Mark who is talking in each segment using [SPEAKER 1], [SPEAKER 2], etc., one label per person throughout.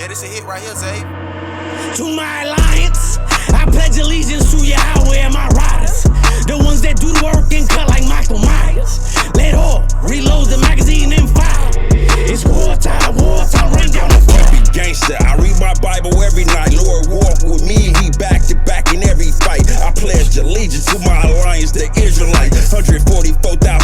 [SPEAKER 1] Yeah, this a hit right here, Zay.
[SPEAKER 2] To my alliance, I pledge allegiance to Yahweh and my riders. The ones that do the work and cut like Michael Myers. Let all reload the magazine and fire. It's wartime, run down the fire.
[SPEAKER 3] Be gangster, I read my Bible every night. Lord walk with me, he back to back in every fight. I pledge allegiance to my alliance, the Israelites. 144,000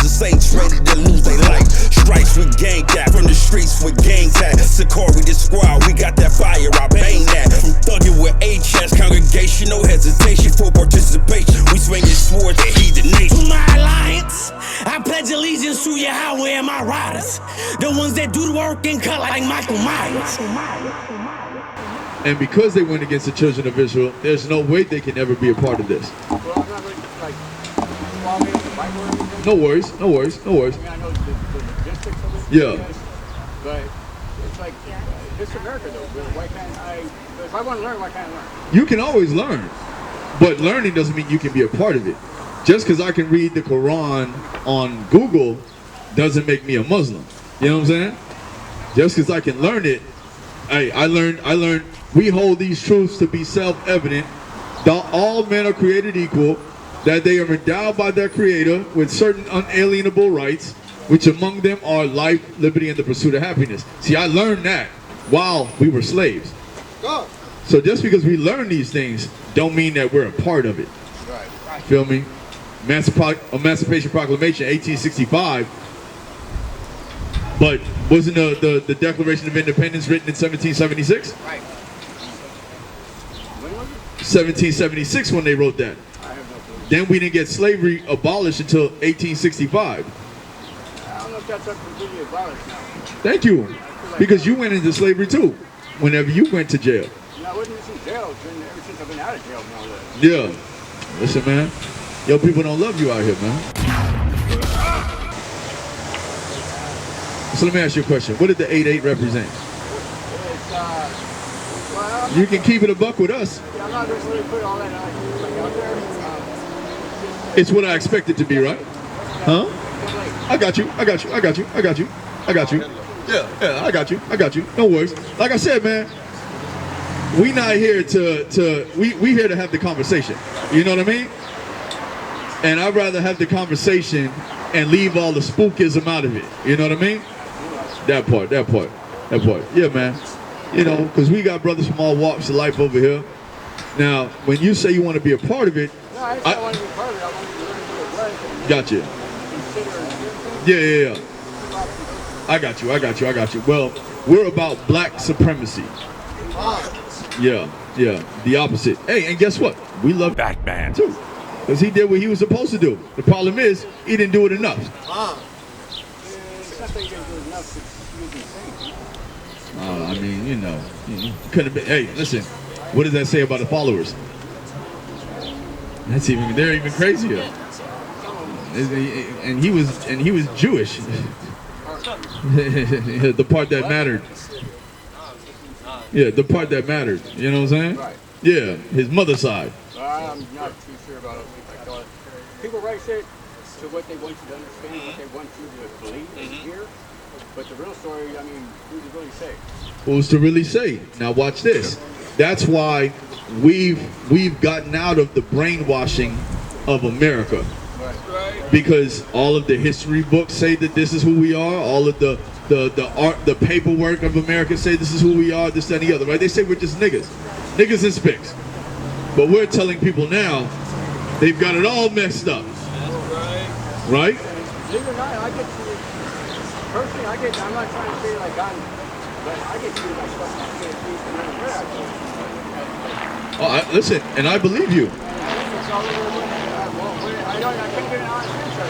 [SPEAKER 3] saints ready to lose their life. Stripes with gang cap, from the streets with gang tag. SICARRI the squad, we got that fire, I bang that. From thugging with HS, congregation, no hesitation for participation. We swinging swords and heed the nation.
[SPEAKER 2] To my alliance, I pledge allegiance to Yahweh and my riders. The ones that do the work and cut like Michael Myers.
[SPEAKER 4] And because they went against the children of Israel, there's no way they can ever be a part of this. No worries, no worries, no worries.
[SPEAKER 5] I mean, I know the logistics of it.
[SPEAKER 4] Yeah.
[SPEAKER 5] But it's like, this America though, why can't I, if I want to learn, why can't I learn?
[SPEAKER 4] You can always learn, but learning doesn't mean you can be a part of it. Just because I can read the Quran on Google doesn't make me a Muslim. You know what I'm saying? Just because I can learn it, I learned, we hold these truths to be self-evident, that all men are created equal, that they are endowed by their Creator with certain unalienable rights, which among them are life, liberty, and the pursuit of happiness. See, I learned that while we were slaves. So just because we learn these things, don't mean that we're a part of it.
[SPEAKER 5] Right.
[SPEAKER 4] Feel me? Emancipation Proclamation, 1865. But wasn't the Declaration of Independence written in 1776?
[SPEAKER 5] Right. When was it?
[SPEAKER 4] 1776 when they wrote that.
[SPEAKER 5] I have no clue.
[SPEAKER 4] Then we didn't get slavery abolished until 1865.
[SPEAKER 5] I don't know if that's up completely abolished now.
[SPEAKER 4] Thank you. Because you went into slavery too, whenever you went to jail.
[SPEAKER 5] No, I wasn't in jail. It's been ever since I've been out of jail, more or less.
[SPEAKER 4] Yeah. Listen, man. Yo, people don't love you out here, man. So let me ask you a question. What did the 8-8 represent?
[SPEAKER 5] It's, well,
[SPEAKER 4] You can keep it a buck with us.
[SPEAKER 5] yeah, I'm not going to really put all that out there.
[SPEAKER 4] It's what I expect it to be, right? Huh? I got you. I got you. I got you. I got you. I got you. Yeah, I got you. I got you. No worries. Like I said, man, we not here we here to have the conversation. You know what I mean? And I'd rather have the conversation and leave all the spookism out of it. You know what I mean? That part. Yeah, man. You know, because we got brothers from all walks of life over here. Now, when you say you want to be a part of it,
[SPEAKER 5] No, I just don't want to be part of it. I want to learn who it was.
[SPEAKER 4] Gotcha. Yeah. I got you. Well, we're about black supremacy. Yeah. The opposite. Hey, and guess what? We love Batman too. Because he did what he was supposed to do. The problem is, he didn't do it enough.
[SPEAKER 5] It's not that you didn't do enough, it's using things.
[SPEAKER 4] I mean, you know, could have been. Hey, listen, what does that say about the followers? They're even crazier. And he was Jewish. The part that mattered. Yeah, the part that mattered. You know what I'm saying?
[SPEAKER 5] Right.
[SPEAKER 4] Yeah, his mother's side.
[SPEAKER 5] I'm not too sure about it. People write shit to what they want you to understand, what they want you to believe and hear. But the real story, I mean, who's to really say?
[SPEAKER 4] Who's to really say? Now watch this. That's why we've gotten out of the brainwashing of America.
[SPEAKER 5] Right.
[SPEAKER 4] Because all of the history books say that this is who we are. All of the art, the paperwork of America say this is who we are. This, that, and the other. Right? They say we're just niggas and spics. But we're telling people now they've got it all messed up. Right?
[SPEAKER 5] Believe it or not, I get treated, personally, I'm not trying to say like but I get treated like stuff I can't treat no matter where I go.
[SPEAKER 4] Listen, and I believe you.
[SPEAKER 5] It's all over with. I couldn't get an honest answer.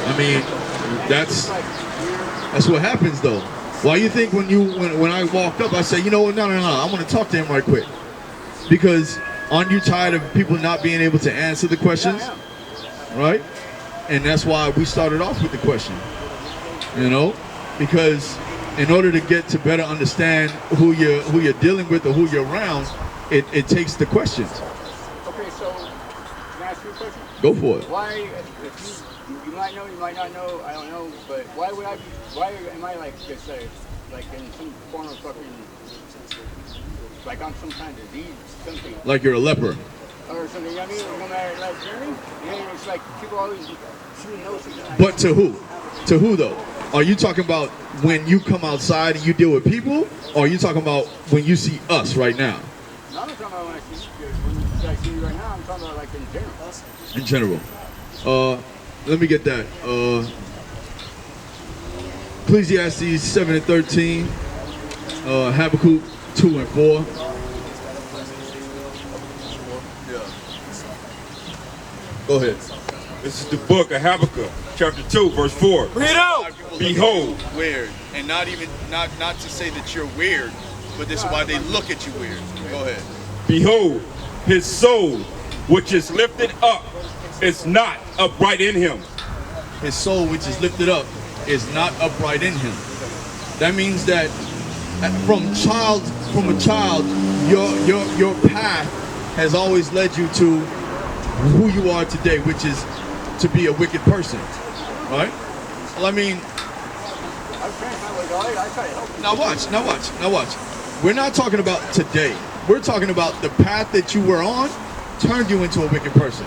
[SPEAKER 4] I mean, that's what happens though. Why you think when I walked up, I said, you know what, no, I want to talk to him right quick. Because aren't you tired of people not being able to answer the questions? Right? And that's why we started off with the question. You know? Because in order to get to better understand who you're dealing with or who you're around, it takes the questions.
[SPEAKER 5] Okay, so can I ask you a question?
[SPEAKER 4] Go for it.
[SPEAKER 5] Why, if you might know, you might not know, I don't know, but why would I be, why am I like, just like in some form of fucking, like I'm some kind of disease, something.
[SPEAKER 4] Like you're a leper.
[SPEAKER 5] Or something, you know what I mean? No matter, like, you know what I mean? Yeah, it's like, people always should know something.
[SPEAKER 4] But to who? To who though? Are you talking about when you come outside and you deal with people? Or are you talking about when you see us right now?
[SPEAKER 5] No, I'm talking about when I see you right now, I'm talking about like in general.
[SPEAKER 4] In general. Let me get that. Ecclesiastes 7 and 13. Habakkuk 2 and 4. Go ahead.
[SPEAKER 3] This is the book of Habakkuk, chapter 2, verse 4. Behold.
[SPEAKER 4] Weird. And not to say that you're weird, but this is why they look at you weird. Go ahead.
[SPEAKER 3] Behold, his soul, which is lifted up, is not upright in him.
[SPEAKER 4] His soul, which is lifted up, is not upright in him. That means that from a child, your path has always led you to who you are today, which is to be a wicked person, right? Well, I mean, now watch. We're not talking about today. We're talking about the path that you were on turned you into a wicked person.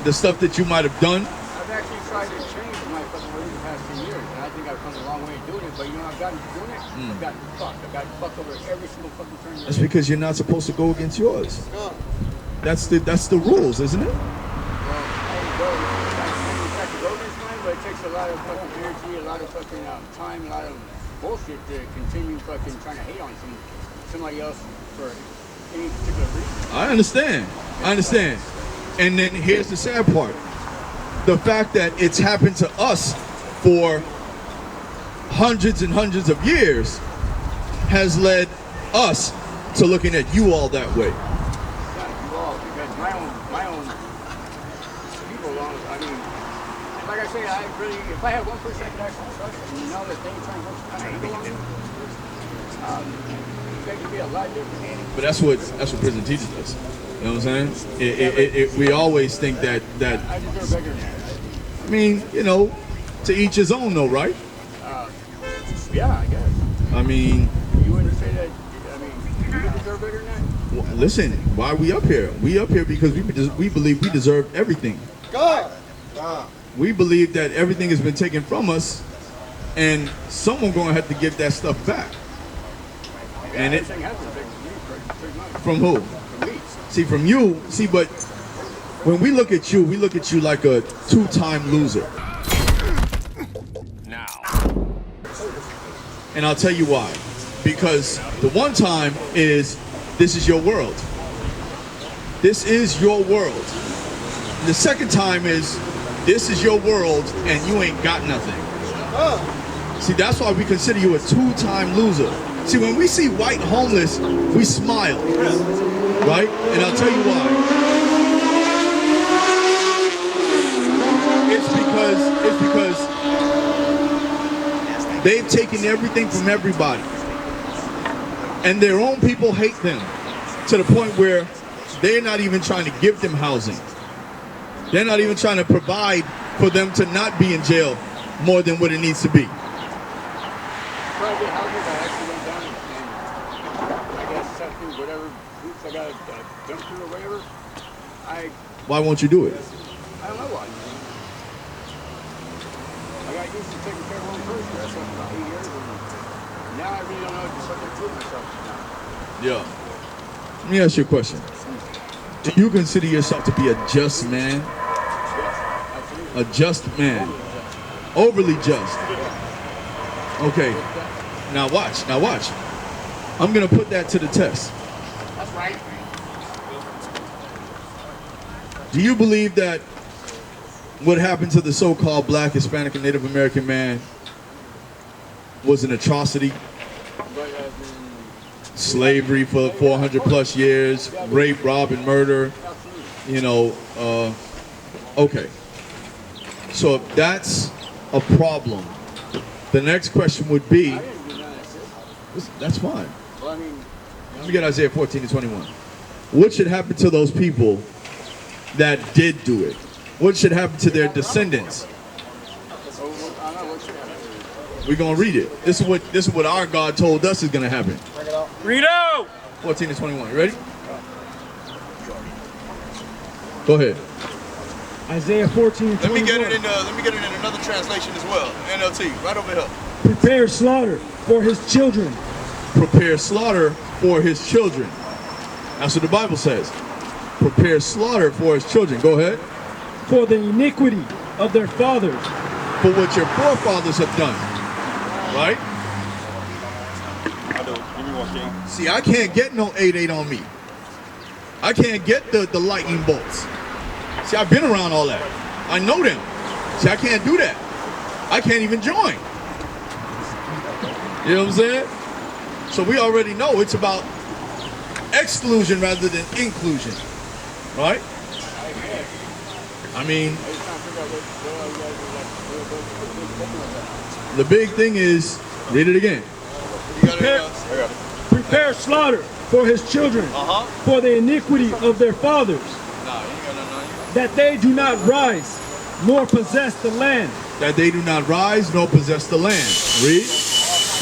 [SPEAKER 4] The stuff that you might have done.
[SPEAKER 5] I've actually tried to change my fucking ways the past 10 years, and I think I've come a long way doing it, but you know I've gotten to doing it, I've gotten fucked. I've gotten fucked over every single fucking turn.
[SPEAKER 4] That's because you're not supposed to go against yours. That's the rules, isn't it?
[SPEAKER 5] Well, I go against mine, but it takes a lot of fucking energy, a lot of fucking time, a lot of bullshit to continue fucking trying to hate on somebody else for any particular reason.
[SPEAKER 4] I understand. And then here's the sad part. The fact that it's happened to us for hundreds and hundreds of years has led us to looking at you all that way.
[SPEAKER 5] Because my own people, I mean, like I say, if I have one person I can actually trust and you know that they ain't trying to kind of hate on me, that could be a lot different.
[SPEAKER 4] But that's what prison teaches us. You know what I'm saying? We always think that
[SPEAKER 5] I deserve better than that.
[SPEAKER 4] I mean, you know, to each his own though, right?
[SPEAKER 5] Yeah, I guess.
[SPEAKER 4] I mean,
[SPEAKER 5] you wouldn't say that. I mean, you deserve better than that.
[SPEAKER 4] Well, listen, why are we up here? We up here because we believe we deserve everything.
[SPEAKER 1] God.
[SPEAKER 4] We believe that everything has been taken from us, and someone going to have to give that stuff back.
[SPEAKER 5] Yeah,
[SPEAKER 4] and
[SPEAKER 5] everything has been taken from me, pretty much.
[SPEAKER 4] From who?
[SPEAKER 5] From me.
[SPEAKER 4] See, from you. See, but when we look at you like a two-time loser.
[SPEAKER 2] Now.
[SPEAKER 4] And I'll tell you why. Because the one time is, this is your world. This is your world. And the second time is, this is your world and you ain't got nothing. See, that's why we consider you a two-time loser. See, when we see white homeless, we smile, right? And I'll tell you why. It's because they've taken everything from everybody. And their own people hate them to the point where they're not even trying to give them housing. They're not even trying to provide for them to not be in jail more than what it needs to be.
[SPEAKER 5] Private houses, I actually went down and I guess set through whatever hoops I got to jump through or whatever.
[SPEAKER 4] Why won't you do it?
[SPEAKER 5] I don't know why. I got used to taking care of one person. That's like about 8 years. And now I really don't know just what to do with myself now.
[SPEAKER 4] Yeah. Let me ask you a question. Do you consider yourself to be a just man?
[SPEAKER 5] Yes, absolutely.
[SPEAKER 4] A just man? Overly just? Okay. Now watch. I'm going to put that to the test.
[SPEAKER 5] That's right.
[SPEAKER 4] Do you believe that what happened to the so-called Black, Hispanic, and Native American man was an atrocity? Slavery for 400 plus years, rape, rob, and murder, you know, okay. So if that's a problem, the next question would be, that's fine.
[SPEAKER 5] Well, I mean,
[SPEAKER 4] Let me get Isaiah 14 to 21. What should happen to those people that did do it? What should happen to their descendants We're gonna read it. This is what our God told us is gonna happen.
[SPEAKER 5] Read out.
[SPEAKER 4] 14 to 21. You ready? Go ahead.
[SPEAKER 1] Isaiah 14 and 21.
[SPEAKER 4] Let me get it in another translation as well. NLT, right over here.
[SPEAKER 1] Prepare slaughter for his children.
[SPEAKER 4] Prepare slaughter for his children. That's what the Bible says. Prepare slaughter for his children. Go ahead.
[SPEAKER 1] For the iniquity of their fathers.
[SPEAKER 4] For what your forefathers have done. Right?
[SPEAKER 3] I do. Give me one, King.
[SPEAKER 4] See, I can't get no 8-8 on me. I can't get the lightning bolts. See, I've been around all that. I know them. See, I can't do that. I can't even join. You know what I'm saying? So we already know it's about exclusion rather than inclusion. Right? I mean, the big thing is, read it again.
[SPEAKER 1] Prepare slaughter for his children, for the iniquity of their fathers, that they do not rise nor possess the land.
[SPEAKER 4] That they do not rise nor possess the land. Read.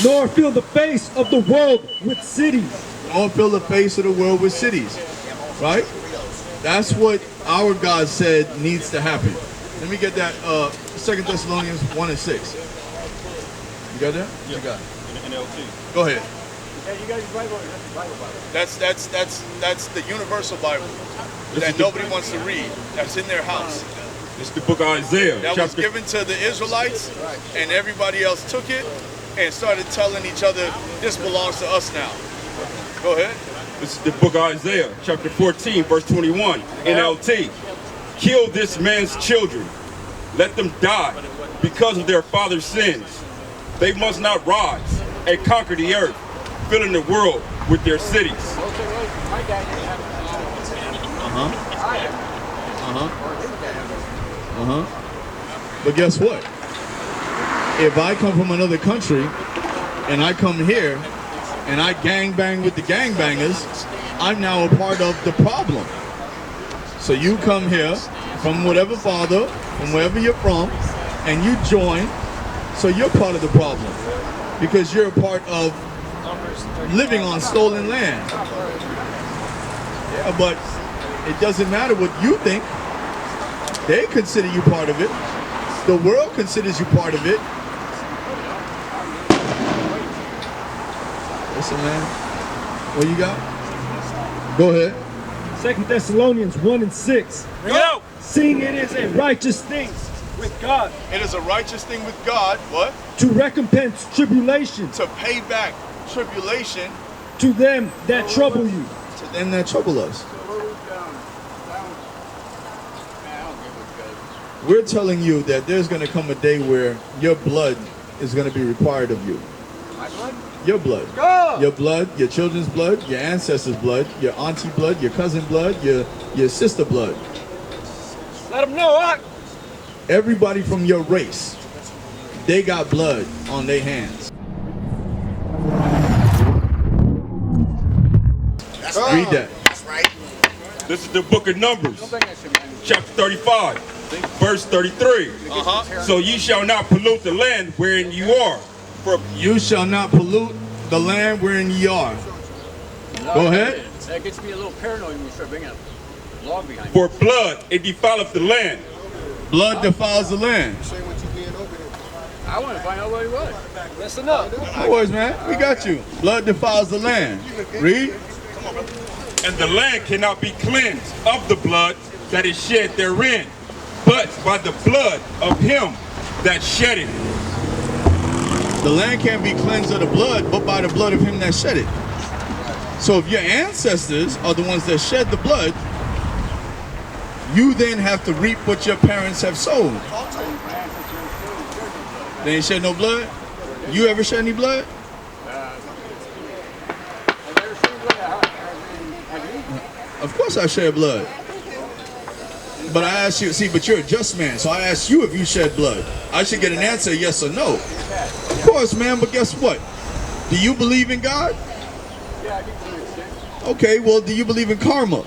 [SPEAKER 1] Nor fill the face of the world with cities.
[SPEAKER 4] Nor fill the face of the world with cities. Right? That's what our God said needs to happen. Let me get that 2 Thessalonians 1 and 6. You got that?
[SPEAKER 3] Yeah.
[SPEAKER 4] You got it.
[SPEAKER 3] NLT.
[SPEAKER 4] Go ahead.
[SPEAKER 5] Yeah, you guys Bible.
[SPEAKER 4] That's the universal Bible that nobody wants to read. That's in their house.
[SPEAKER 3] It's the book of Isaiah.
[SPEAKER 4] That was given to the Israelites, and everybody else took it and started telling each other, this belongs to us now. Go ahead.
[SPEAKER 3] This is the book of Isaiah, chapter 14, verse 21, NLT. Kill this man's children. Let them die because of their father's sins. They must not rise and conquer the earth, filling the world with their cities.
[SPEAKER 4] But guess what? If I come from another country and I come here and I gangbang with the gangbangers, I'm now a part of the problem. So you come here from whatever father, from wherever you're from, and you join, so you're part of the problem because you're a part of living on stolen land. Yeah, but it doesn't matter what you think. They consider you part of it. The world considers you part of it. Listen, man. What you got? Go ahead.
[SPEAKER 1] 2 Thessalonians 1 and 6.
[SPEAKER 4] Go!
[SPEAKER 1] Seeing it is a righteous thing with God.
[SPEAKER 4] It is a righteous thing with God, what?
[SPEAKER 1] To recompense tribulation.
[SPEAKER 4] To pay back tribulation.
[SPEAKER 1] To them that trouble you.
[SPEAKER 4] To them that trouble us. We're telling you that there's going to come a day where your blood is going to be required of you.
[SPEAKER 5] My blood?
[SPEAKER 4] Your blood.
[SPEAKER 5] Go!
[SPEAKER 4] Your blood, your children's blood, your ancestors' blood, your auntie blood, your cousin blood, your sister blood.
[SPEAKER 5] Let them know what?
[SPEAKER 4] Everybody from your race, they got blood on their hands. Read that.
[SPEAKER 6] That's right.
[SPEAKER 3] This is the book of Numbers, chapter 35, verse 33. So ye shall not pollute the land wherein you are.
[SPEAKER 4] For you shall not pollute the land wherein ye are. Go ahead.
[SPEAKER 5] That gets me a little paranoid when you start bringing a log behind me.
[SPEAKER 3] For blood it defileth the land.
[SPEAKER 4] Blood defiles the land.
[SPEAKER 5] I want to find out what he was. Listen up.
[SPEAKER 4] No worries, man. We got you. Blood defiles the land. Read.
[SPEAKER 3] And the land cannot be cleansed of the blood that is shed therein, but by the blood of him that shed it.
[SPEAKER 4] The land can't be cleansed of the blood, but by the blood of him that shed it. So if your ancestors are the ones that shed the blood, you then have to reap what your parents have sown. They ain't shed no blood? You ever shed any blood? Of course I shed blood. But I asked you, see, but you're a just man, so I asked you if you shed blood. I should get an answer, yes or no. Of course, man, but guess what? Do you believe in God?
[SPEAKER 5] Yeah, I think to an extent.
[SPEAKER 4] Okay, well, do you believe in karma?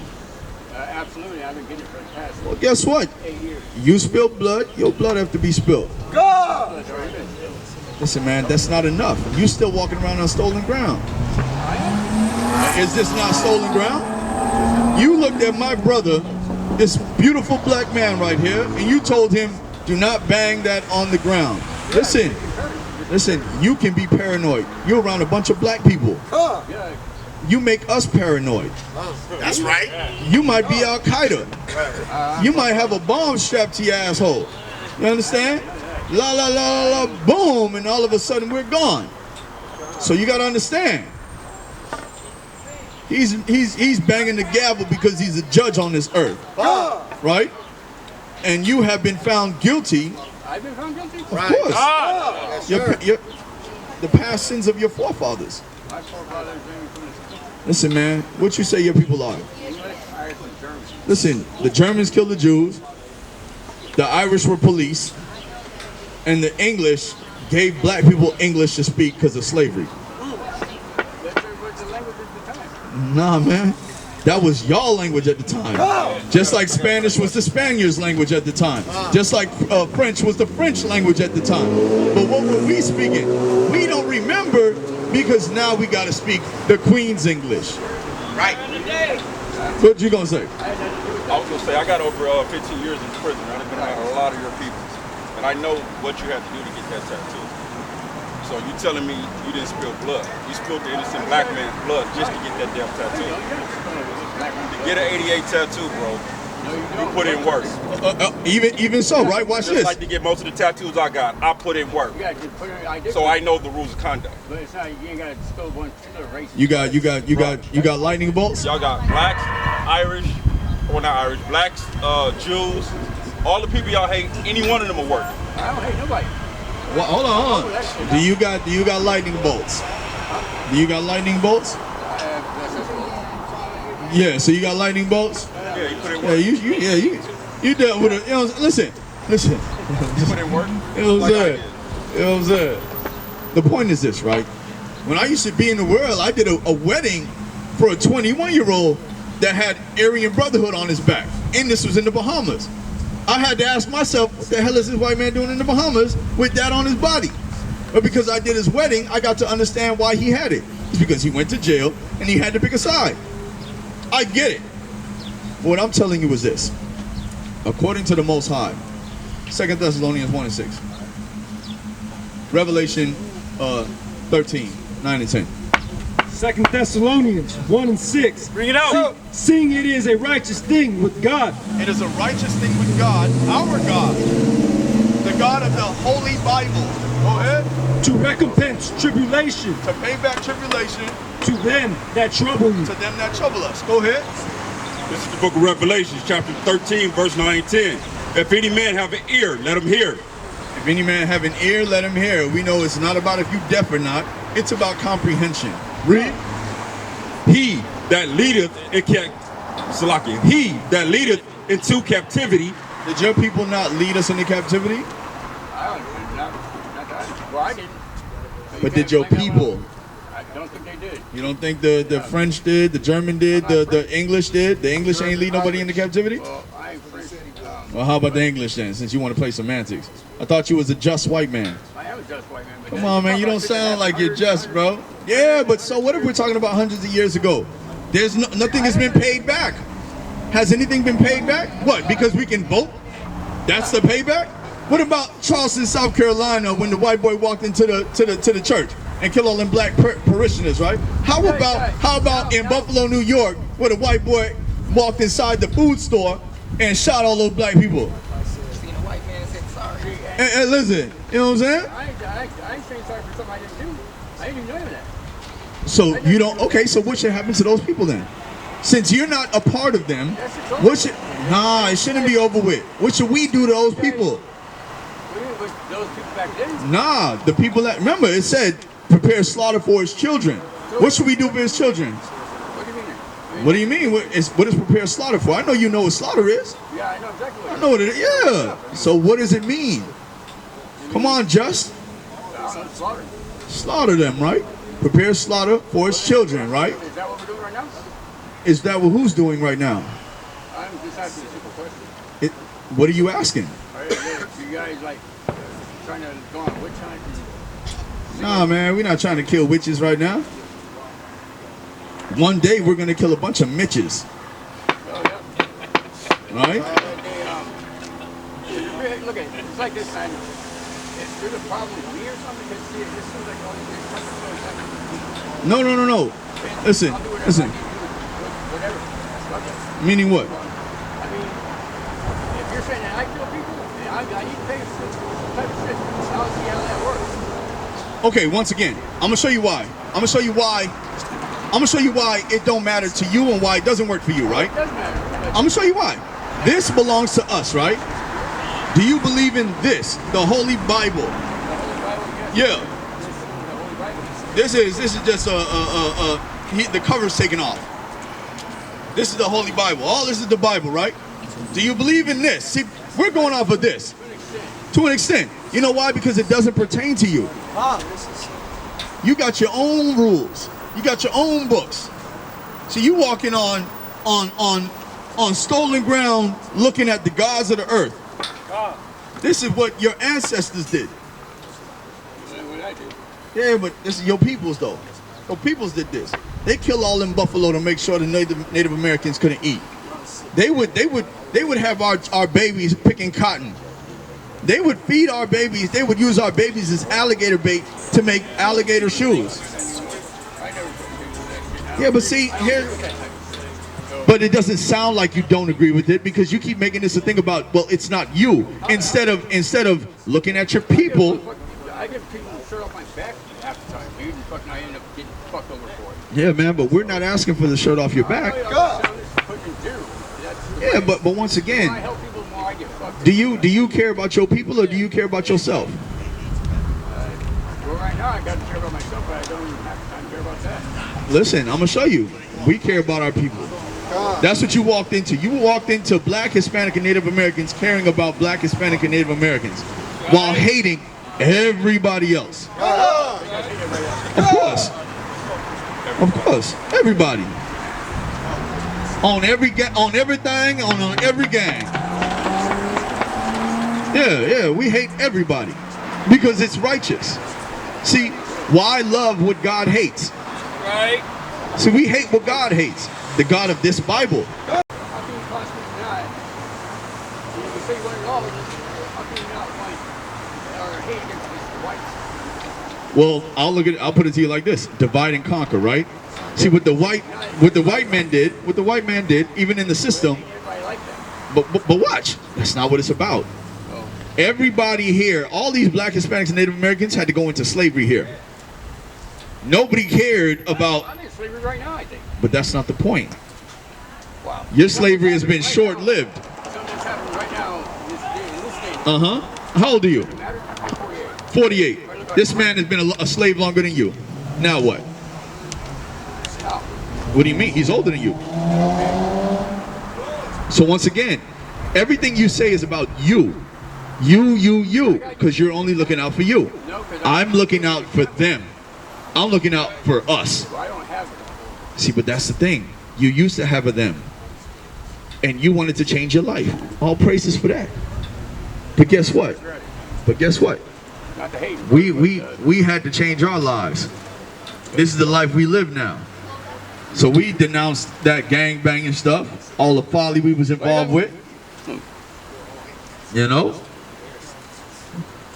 [SPEAKER 5] Absolutely, I've been getting it for the past
[SPEAKER 4] Well, guess what?
[SPEAKER 5] 8 years.
[SPEAKER 4] You spill blood, your blood have to be spilled.
[SPEAKER 5] God!
[SPEAKER 4] Listen, man, that's not enough. You still walking around on stolen ground. Is this not stolen ground? You looked at my brother, this beautiful black man right here, and you told him, do not bang that on the ground. Listen, you can be paranoid. You're around a bunch of black people. You make us paranoid.
[SPEAKER 6] That's right.
[SPEAKER 4] You might be Al-Qaeda. You might have a bomb strapped to your asshole. You understand? La la la la, boom, and all of a sudden we're gone. So you gotta understand. He's banging the gavel because he's a judge on this earth, right? And you have been found guilty.
[SPEAKER 5] I've been found guilty.
[SPEAKER 4] Of course. The past sins of your forefathers.
[SPEAKER 5] My forefathers.
[SPEAKER 4] Listen, man, what you say your people are? Listen, the Germans killed the Jews. The Irish were police. And the English gave black people English to speak because of slavery. Nah, man. That was y'all language at the time. Just like Spanish was the Spaniards' language at the time. Just like French was the French language at the time. But what were we speaking? We don't remember because now we got to speak the Queen's English.
[SPEAKER 6] Right.
[SPEAKER 4] What you going to say?
[SPEAKER 7] I was going to say, I got over 15 years in prison. I've been around a lot of your people. And I know what you had to do to get that tattoo. So you telling me you didn't spill blood. You spilled the innocent black man's blood just to get that damn tattoo. To get an 88 tattoo, bro, you put in work.
[SPEAKER 4] Even so, right? Watch
[SPEAKER 7] just
[SPEAKER 4] this.
[SPEAKER 7] Like to get most of the tattoos I got, I put in work. So I know the rules of conduct.
[SPEAKER 5] But it's not, you ain't got to spill one particular race.
[SPEAKER 4] You got lightning bolts?
[SPEAKER 7] Y'all got blacks, Irish, or not Irish, blacks, Jews, all the people y'all hate, any one of them will work.
[SPEAKER 5] I don't hate nobody.
[SPEAKER 4] Well, hold on. Do you got lightning bolts? Do you got lightning bolts? Yeah, so you got lightning bolts?
[SPEAKER 7] Yeah, you put in work.
[SPEAKER 4] You dealt with it. You know, listen.
[SPEAKER 7] You put in work.
[SPEAKER 4] You know what I'm saying? The point is this, right? When I used to be in the world, I did a wedding for a 21-year-old that had Aryan Brotherhood on his back, and this was in the Bahamas. I had to ask myself, what the hell is this white man doing in the Bahamas with that on his body? But because I did his wedding, I got to understand why he had it. It's because he went to jail and he had to pick a side. I get it. But what I'm telling you is this. According to the Most High, 2 Thessalonians 1 and 6. Revelation 13, 9 and 10.
[SPEAKER 1] 2 Thessalonians 1 and 6.
[SPEAKER 7] Bring it out.
[SPEAKER 1] Seeing it is a righteous thing with God.
[SPEAKER 4] It is a righteous thing with God, our God, the God of the Holy Bible. Go ahead.
[SPEAKER 1] To recompense tribulation.
[SPEAKER 4] To pay back tribulation.
[SPEAKER 1] To them that trouble you.
[SPEAKER 4] To them that trouble us. Go ahead.
[SPEAKER 7] This is the book of Revelation, chapter 13, verse 9 and 10. If any man have an ear, let him hear.
[SPEAKER 4] If any man have an ear, let him hear. We know it's not about if you deaf or not. It's about comprehension. Read.
[SPEAKER 7] He that leadeth into captivity.
[SPEAKER 4] Did your people not lead us into captivity?
[SPEAKER 5] Well, I didn't.
[SPEAKER 4] But did your people?
[SPEAKER 5] I don't think they did.
[SPEAKER 4] You don't think the French did, the German did, the English did? The English ain't lead nobody into captivity?
[SPEAKER 5] Well, I ain't French.
[SPEAKER 4] Well, how about the English then, since you want to play semantics? I thought you was a just white man.
[SPEAKER 5] I am a just white man.
[SPEAKER 4] Come on, man, you don't sound like you're just, bro. Yeah, but so what if we're talking about hundreds of years ago? There's nothing has been paid back. Has anything been paid back? What, because we can vote? That's the payback? What about Charleston, South Carolina, when the white boy walked into the church and killed all them black parishioners, right? How about in Buffalo, New York, where the white boy walked inside the food store and shot all those black people?
[SPEAKER 6] Seen a white man say sorry.
[SPEAKER 4] And listen, you know what I'm saying?
[SPEAKER 5] I ain't saying sorry for something I didn't do. I didn't even know that.
[SPEAKER 4] So you don't, okay, so what should happen to those people then? Since you're not a part of them, what should, nah, it shouldn't be over with. What should we do to those people?
[SPEAKER 5] Those people back then?
[SPEAKER 4] Nah, the people that, remember it said, prepare slaughter for his children. What should we do for his children?
[SPEAKER 5] What do you mean?
[SPEAKER 4] What do you mean? What is prepare slaughter for? I know you know what slaughter is.
[SPEAKER 5] Yeah, I know exactly what
[SPEAKER 4] I know what it is. Yeah. So what does it mean? Come on, Just.
[SPEAKER 5] Slaughter.
[SPEAKER 4] Slaughter them, right? Prepare slaughter for his children, right?
[SPEAKER 5] Is that what we're doing right now?
[SPEAKER 4] Is that what who's doing right now?
[SPEAKER 5] I'm just asking a simple question.
[SPEAKER 4] What are you asking?
[SPEAKER 5] You guys like trying to go on a witch hunt.
[SPEAKER 4] Nah, man, we're not trying to kill witches right now. One day we're gonna kill a bunch of Mitches.
[SPEAKER 5] Oh, yeah.
[SPEAKER 4] Right?
[SPEAKER 5] Look at it. It's like this, man. If there's a problem with me or something, because see, this seems like all these fucking.
[SPEAKER 4] No. Listen.
[SPEAKER 5] Whatever.
[SPEAKER 4] Meaning what?
[SPEAKER 5] I mean, if you're saying that I kill people, and I need to pay for some type of shit, I'll see how that works.
[SPEAKER 4] Okay, once again, I'm gonna show you why. I'm gonna show you why it don't matter to you and why it doesn't work for you, right?
[SPEAKER 5] It doesn't matter.
[SPEAKER 4] I'm gonna show you why. This belongs to us, right? Do you believe in this, the Holy Bible?
[SPEAKER 5] The Holy Bible, yes.
[SPEAKER 4] Yeah.
[SPEAKER 5] The Holy Bible.
[SPEAKER 4] This is just the cover's taken off. This is the Holy Bible. All this is the Bible, right? Do you believe in this? See, we're going off of this. To an extent. You know why? Because it doesn't pertain to you. You got your own rules. You got your own books. So you walking on stolen ground, looking at the gods of the earth. This is what your ancestors did.
[SPEAKER 5] What I do.
[SPEAKER 4] Yeah, but this is your peoples though. Your peoples did this. They killed all them buffalo to make sure the Native Americans couldn't eat. They would have our babies picking cotton. They would feed our babies. They would use our babies as alligator bait to make alligator shoes. Yeah, but see here. But it doesn't sound like you don't agree with it because you keep making this a thing about, well, it's not you. Instead of looking at your people.
[SPEAKER 5] I give people a shirt off my back half the time, dude, and fucking I end up getting fucked over for it.
[SPEAKER 4] Yeah, man, but we're not asking for the shirt off your back. Yeah, but once again, do you care about your people or do you care about yourself?
[SPEAKER 5] Well, right now I got to care about myself, but I don't even have time to care about that.
[SPEAKER 4] Listen, I'm gonna show you. We care about our people. That's what you walked into. You walked into Black, Hispanic, and Native Americans caring about Black, Hispanic, and Native Americans while hating everybody else. Of course. Of course. Everybody. On everything, on every gang. Yeah, we hate everybody because it's righteous. See, why love what God hates?
[SPEAKER 6] Right.
[SPEAKER 4] See, we hate what God hates. The God of this Bible.
[SPEAKER 5] How can you possibly deny it? You say you want it all, how can you not find or hate against the whites?
[SPEAKER 4] Well, I'll put it to you like this: divide and conquer, right? See what the white man did, even in the system.
[SPEAKER 5] Everybody like that.
[SPEAKER 4] But watch, that's not what it's about. Everybody here, all these Black, Hispanics, and Native Americans had to go into slavery here. Nobody cared about.
[SPEAKER 5] I'm in slavery right now, I think.
[SPEAKER 4] But that's not the point.
[SPEAKER 5] Wow.
[SPEAKER 4] Your slavery has been short-lived.
[SPEAKER 5] Something's happening right now in this day.
[SPEAKER 4] Uh-huh. How old are you?
[SPEAKER 5] 48.
[SPEAKER 4] 48. This man has been a slave longer than you. Now what?
[SPEAKER 5] How?
[SPEAKER 4] What do you mean? He's older than you. So once again, everything you say is about you. You. Because you're only looking out for you. I'm looking out for them. I'm looking out for us.
[SPEAKER 5] I don't have it.
[SPEAKER 4] See, but that's the thing. You used to have a them. And you wanted to change your life. All praises for that. But guess what?
[SPEAKER 5] Not the hate.
[SPEAKER 4] We had to change our lives. This is the life we live now. So we denounced that gang banging stuff, all the folly we was involved with. You know?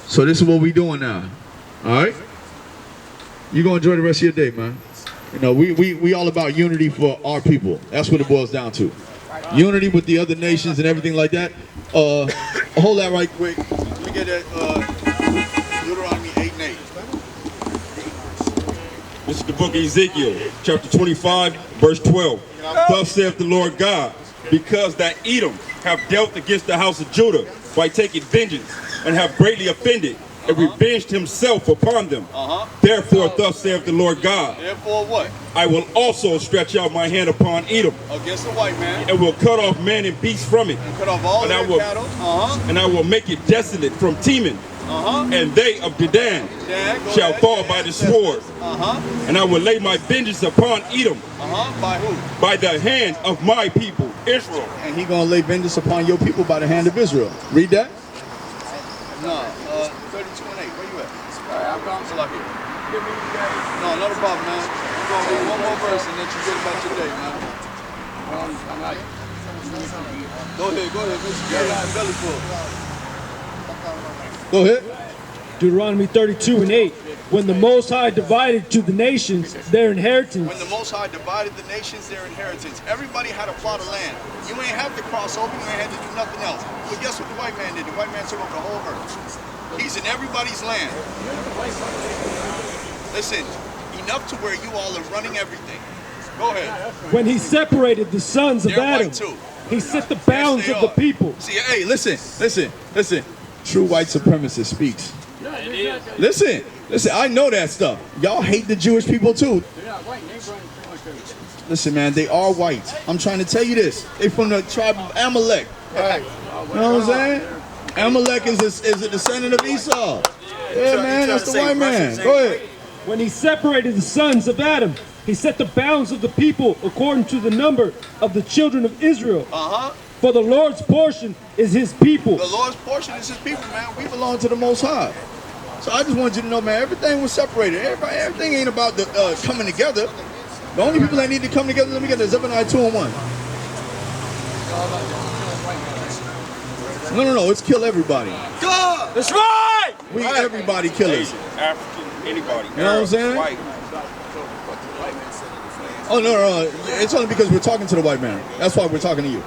[SPEAKER 4] So this is what we doing now. All right? You gonna enjoy the rest of your day, man. You know, we all about unity for our people. That's what it boils down to. Unity with the other nations and everything like that. Hold that right quick. Let me get that Deuteronomy 8:8.
[SPEAKER 7] This is the book of Ezekiel, chapter 25, verse 12. Thus saith the Lord God, because that Edom have dealt against the house of Judah by taking vengeance, and have greatly offended, and revenged himself upon them. Therefore, thus saith the Lord God,
[SPEAKER 4] Therefore what?
[SPEAKER 7] I will also stretch out my hand upon Edom,
[SPEAKER 4] Against the white man.
[SPEAKER 7] and will cut off man and beast from it,
[SPEAKER 4] Cut off all
[SPEAKER 7] and
[SPEAKER 4] their
[SPEAKER 7] I will-
[SPEAKER 4] cattle.
[SPEAKER 7] and I will make it desolate from Teman, and they of Dedan shall fall by the sword. And I will lay my vengeance upon Edom
[SPEAKER 4] By who?
[SPEAKER 7] by the hand of my people, Israel.
[SPEAKER 4] And he gonna lay vengeance upon your people by the hand of Israel. Read that. No, 32.
[SPEAKER 5] I'll come. Give me you guys.
[SPEAKER 4] No, not a problem, man. We're going to read one more verse and let you get about your day, man.
[SPEAKER 5] I'm out.
[SPEAKER 4] Go ahead, Mr. Belly full. Go ahead.
[SPEAKER 1] Deuteronomy 32:8. When the Most High divided to the nations their inheritance.
[SPEAKER 4] When the Most High divided the nations their inheritance, everybody had a plot of land. You ain't have to cross over, you ain't have to do nothing else. But guess what the white man did? The white man took over the whole earth. He's in everybody's land. Listen, enough to where you all are running everything. Go ahead.
[SPEAKER 1] When he separated the sons of Adam, he set the bounds of the people.
[SPEAKER 4] See, hey, listen. True white supremacist speaks. Listen, I know that stuff. Y'all hate the Jewish people too. Listen, man, they are white. I'm trying to tell you this. They from the tribe of Amalek. You know what I'm saying? Amalek is a descendant of Esau. Yeah, man, that's the white man. Go ahead.
[SPEAKER 1] When he separated the sons of Adam, he set the bounds of the people according to the number of the children of Israel. For the Lord's portion is his people.
[SPEAKER 4] The Lord's portion is his people, man. We belong to the Most High. So I just want you to know, man, everything was separated. Everything ain't about the coming together. The only people that need to come together, let me get this, Zephaniah 2:1. No, it's kill everybody.
[SPEAKER 5] God! That's right!
[SPEAKER 4] We everybody killers.
[SPEAKER 7] African, anybody.
[SPEAKER 4] You know what I'm saying?
[SPEAKER 7] White.
[SPEAKER 4] Oh, no. It's only because we're talking to the white man. That's why we're talking to you.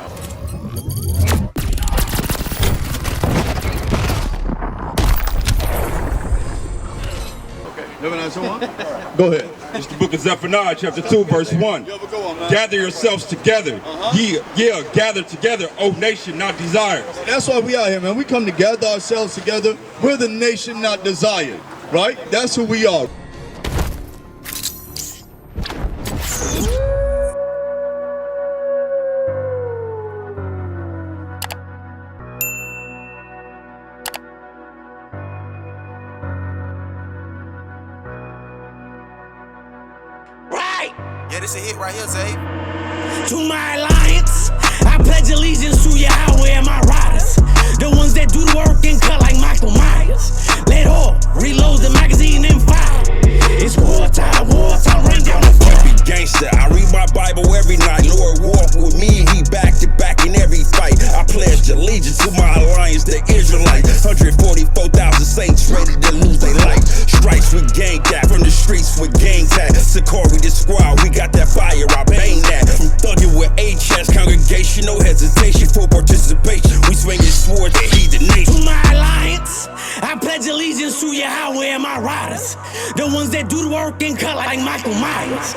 [SPEAKER 4] Go ahead.
[SPEAKER 7] It's the book of Zephaniah, chapter 2, verse 1. Gather yourselves together. Yeah, gather together, O nation not desired.
[SPEAKER 4] That's why we out here, man. We come to gather ourselves together. We're the nation not desired, right? That's who we are.
[SPEAKER 6] Yeah, this a hit right here, Zay.
[SPEAKER 2] To my alliance, I pledge allegiance to Yahweh and my riders. The ones that do the work and cut like Michael Myers. Let all reload the magazine and fire. It's wartime, run down the fire.
[SPEAKER 3] Gangster, I read my Bible every night. Lord walk with me, he back to back in every fight. I pledged allegiance to my alliance, the Israelite. 144,000 saints ready to lose their life. Stripes with gang cap from the streets with gang tag. SICARRI the squad, we got that fire, I bang that. From thugging with HS, congregation, no hesitation for participation. We swinging swords and heed the nation.
[SPEAKER 2] To my alliance, I pledge allegiance to Yahweh and my riders. The ones that do the work and cut like Michael Myers.